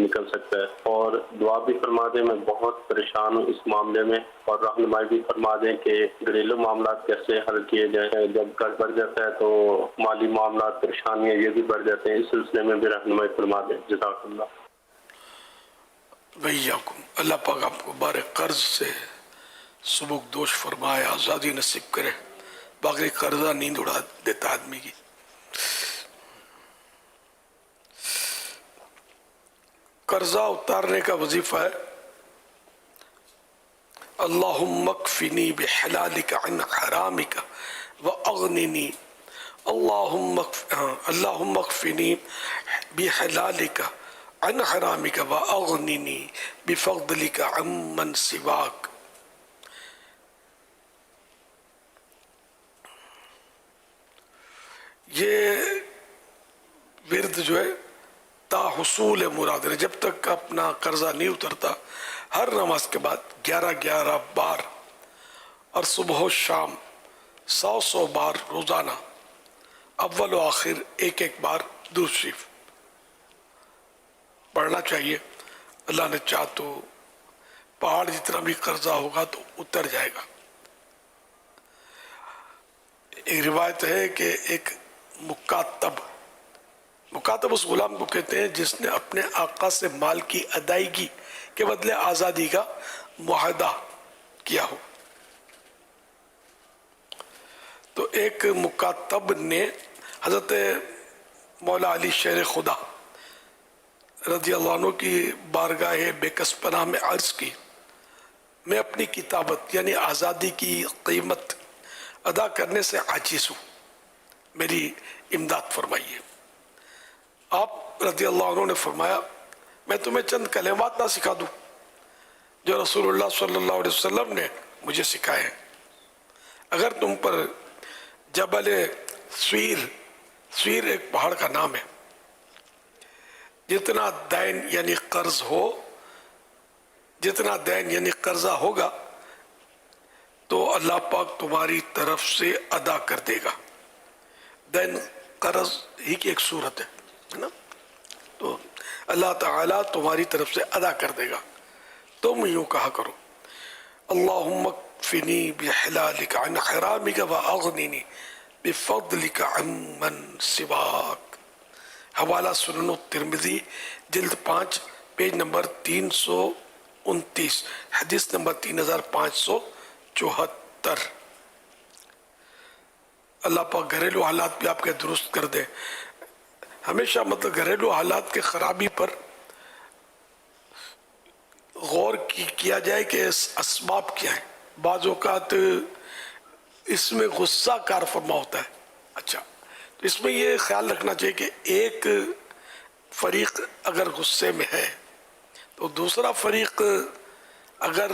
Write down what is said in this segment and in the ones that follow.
نکل سکتا ہے، اور دعا بھی فرما دیں، میں بہت پریشان ہوں اس معاملے میں، اور رہنمائی بھی فرما دیں کہ گھریلو معاملات کیسے حل کیے جائیں، جب قرض بڑھ جاتا ہے تو مالی معاملات پریشانیاں یہ بھی بڑھ جاتے ہیں، اس سلسلے میں بھی رہنمائی فرما دیں، جزاک اللہ۔ ویاکم، اللہ پاک آپ کو بارے قرض سے سبک دوش فرمائے، آزادی نصیب کرے، باقی قرضہ نیند اڑا دیتا آدمی کی۔ قرضہ اتارنے کا وظیفہ ہے اللہم اکفنی بحلالک عن حرامک واغننی، اللہم اکفنی بحلالک عن حرامک واغننی بفضلک عمن سواک۔ یہ ورد جو ہے تا حصول مراد ہے، جب تک اپنا قرضہ نہیں اترتا ہر نماز کے بعد 11 بار اور صبح و شام 100 بار روزانہ اول و آخر ایک بار درود شریف پڑھنا چاہیے۔ اللہ نے چاہ تو پہاڑ جتنا بھی قرضہ ہوگا تو اتر جائے گا۔ ایک روایت ہے کہ ایک مکاتب اس غلام کو کہتے ہیں جس نے اپنے آقا سے مال کی ادائیگی کے بدلے آزادی کا معاہدہ کیا ہو۔ تو ایک مکاتب نے حضرت مولا علی شیر خدا رضی اللہ عنہ کی بارگاہ بے کس پناہ میں عرض کی، میں اپنی کتابت یعنی آزادی کی قیمت ادا کرنے سے عاجز ہوں، میری امداد فرمائیے۔ آپ رضی اللہ عنہ نے فرمایا، میں تمہیں چند کلمات نہ سکھا دوں جو رسول اللہ صلی اللہ علیہ وسلم نے مجھے سکھائے ہیں؟ اگر تم پر جبل سویر ایک پہاڑ کا نام ہے، جتنا دین یعنی قرضہ ہوگا تو اللہ پاک تمہاری طرف سے ادا کر دے گا۔ دین قرض ہی کی ایک صورت ہے نا، تو اللہ تعالیٰ تمہاری طرف سے ادا کر دے گا۔ تم یوں کہا کرو، اللہم اکفنی بحلالک عن حرامک واغننی بفضلک عمن سواک۔ حوالہ سنن الترمذی جلد 5 پیج نمبر 329، حدیث نمبر 3574۔ اللہ پاک گھریلو حالات بھی آپ کے درست کر دے۔ ہمیشہ مطلب گھریلو حالات کے خرابی پر غور کیا جائے کہ اسباب کیا ہیں۔ بعض اوقات اس میں غصہ کار فرما ہوتا ہے، اچھا تو اس میں یہ خیال رکھنا چاہیے کہ ایک فریق اگر غصے میں ہے تو دوسرا فریق اگر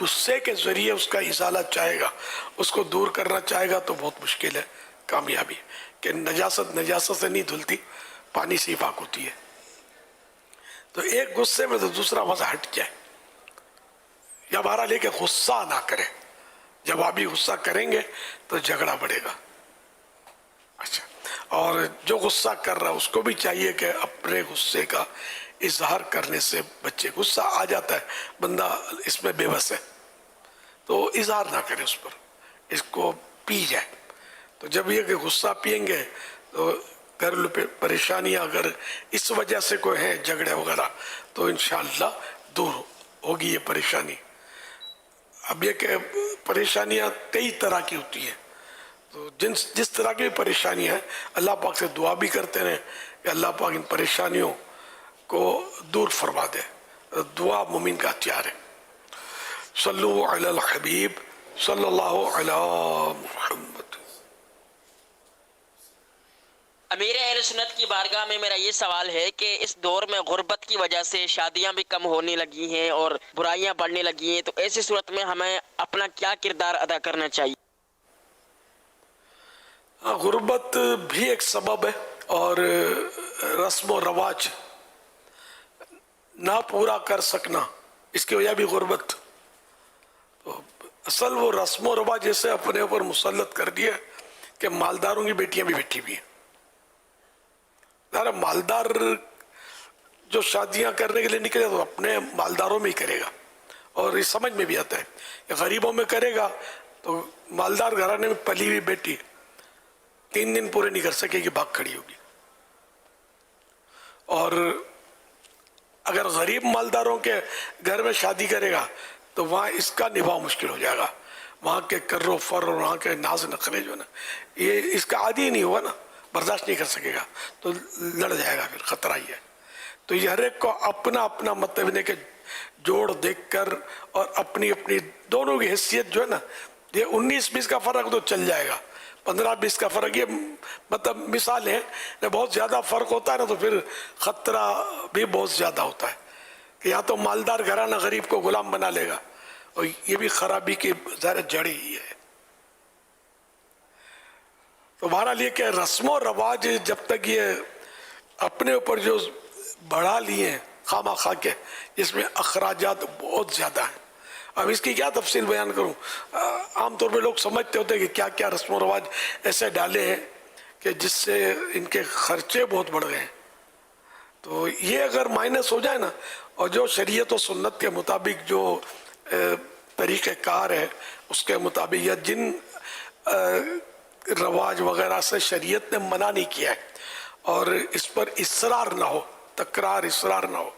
غصے کے ذریعے اس کا ازالہ چاہے گا، اس کو دور کرنا چاہے گا تو بہت مشکل ہے کامیابی، کہ نجاست سے نہیں دھلتی، پانی سے ہی پاک ہوتی ہے۔ تو ایک غصے میں تو دوسرا مزہ ہٹ جائے، یا بہرحال لے کے غصہ نہ کرے، جب آپ بھی غصہ کریں گے تو جھگڑا بڑھے گا۔ اچھا، اور جو غصہ کر رہا ہے اس کو بھی چاہیے کہ اپنے غصے کا اظہار کرنے سے بچے۔ غصہ آ جاتا ہے، بندہ اس میں بے بس ہے تو اظہار نہ کرے اس پر، اس کو پی جائے۔ تو جب یہ کہ غصہ پئیں گے تو گھریلو پریشانیاں اگر اس وجہ سے کوئی ہیں جھگڑے وغیرہ تو انشاءاللہ دور ہوگی یہ پریشانی۔ اب یہ کہ پریشانیاں کئی طرح کی ہوتی ہیں، تو جس طرح کی پریشانیاں ہیں اللہ پاک سے دعا بھی کرتے رہیں کہ اللہ پاک ان پریشانیوں کو دور فرما دے۔ دعا مومن کا ہتھیار ہے۔ صلو علی الحبیب صلی اللہ علی محمد۔ امیر اہل سنت کی بارگاہ میں میرا یہ سوال ہے کہ اس دور میں غربت کی وجہ سے شادیاں بھی کم ہونے لگی ہیں اور برائیاں بڑھنے لگی ہیں، تو ایسی صورت میں ہمیں اپنا کیا کردار ادا کرنا چاہیے؟ غربت بھی ایک سبب ہے، اور رسم و رواج نہ پورا کر سکنا اس کی وجہ بھی غربت۔ تو اصل وہ رسم و رواج جیسے اپنے اوپر مسلط کر دیا کہ مالداروں کی بیٹیاں بھی بیٹھی ہوئی ہیں۔ مالدار جو شادیاں کرنے کے لیے نکلے تو اپنے مالداروں میں ہی کرے گا، اور یہ سمجھ میں بھی آتا ہے کہ غریبوں میں کرے گا تو مالدار گھرانے میں پلی ہوئی بیٹی 3 دن پورے نہیں کر سکے گی، بھاگ کھڑی ہوگی. اور اگر غریب مالداروں کے گھر میں شادی کرے گا تو وہاں اس کا نبھاؤ مشکل ہو جائے گا. وہاں کے کر و فر اور وہاں کے ناز نخرے جو نا، یہ اس کا عادی ہی نہیں ہوا نا، برداشت نہیں کر سکے گا تو لڑ جائے گا، پھر خطرہ ہی ہے. تو یہ ہر ایک کو اپنا اپنا مطلب کہ جوڑ دیکھ کر اور اپنی اپنی دونوں کی حیثیت جو ہے نا، یہ 19-20 کا فرق تو چل جائے گا، 15-20 کا فرق، یہ مطلب مثال ہے. بہت زیادہ فرق ہوتا ہے نا تو پھر خطرہ بھی بہت زیادہ ہوتا ہے کہ یا تو مالدار گھرانہ غریب کو غلام بنا لے گا، اور یہ بھی خرابی کی ظاہر جڑ ہی ہے. تو بہرحال یہ کہ رسم و رواج جب تک یہ اپنے اوپر جو بڑھا لیے ہیں خواہ خواہ کے، اس میں اخراجات بہت زیادہ ہیں. اب اس کی کیا تفصیل بیان کروں، عام طور پہ لوگ سمجھتے ہوتے ہیں کہ کیا کیا رسم و رواج ایسے ڈالے ہیں کہ جس سے ان کے خرچے بہت بڑھ گئے ہیں. تو یہ اگر مائنس ہو جائے نا، اور جو شریعت و سنت کے مطابق جو طریقہ کار ہے اس کے مطابق، یا جن رواج وغیرہ سے شریعت نے منع نہیں کیا ہے، اور اس پر اصرار نہ ہو، تکرار اصرار نہ ہو،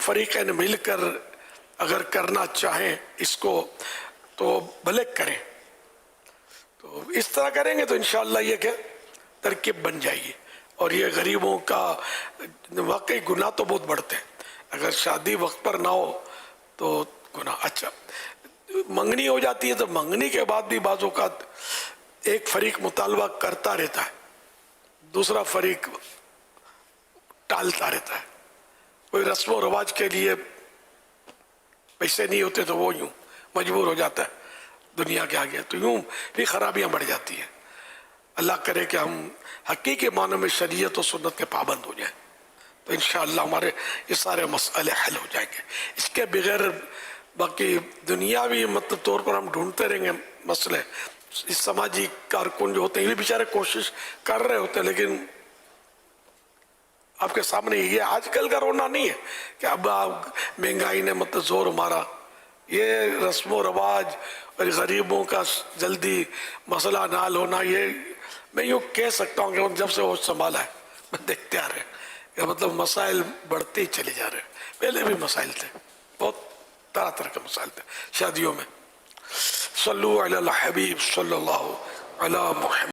فریقین مل کر اگر کرنا چاہیں اس کو تو بھلے کریں. تو اس طرح کریں گے تو انشاءاللہ یہ کہ ترکیب بن جائے گی. اور یہ غریبوں کا واقعی گناہ تو بہت بڑھتے ہیں. اگر شادی وقت پر نہ ہو تو گناہ. اچھا، منگنی ہو جاتی ہے تو منگنی کے بعد بھی بعض اوقات ایک فریق مطالبہ کرتا رہتا ہے، دوسرا فریق ٹالتا رہتا ہے. کوئی رسم و رواج کے لیے پیسے نہیں ہوتے تو وہ یوں مجبور ہو جاتا ہے دنیا کے آگے، تو یوں بھی خرابیاں بڑھ جاتی ہیں. اللہ کرے کہ ہم حقیقی معنی میں شریعت و سنت کے پابند ہو جائیں تو انشاءاللہ ہمارے یہ سارے مسئلے حل ہو جائیں گے. اس کے بغیر باقی دنیاوی مطلب طور پر ہم ڈھونڈتے رہیں گے مسئلے. اس سماجی کارکن جو ہوتے ہیں یہ بھی بیچارے کوشش کر رہے ہوتے ہیں، لیکن آپ کے سامنے یہ آج کل کا رونا نہیں ہے کہ اب مہنگائی نے مطلب زور مارا. یہ رسم و رواج اور غریبوں کا جلدی مسئلہ نہ حل ہونا، یہ میں یوں کہہ سکتا ہوں کہ جب سے وہ سنبھالا ہے میں دیکھتے آ رہے ہیں کہ مطلب مسائل بڑھتے ہی چلے جا رہے ہیں. پہلے بھی مسائل تھے، بہت طرح طرح کے مسائل تھے شادیوں میں. صلو علی الحبیب صلی اللہ علی محمد.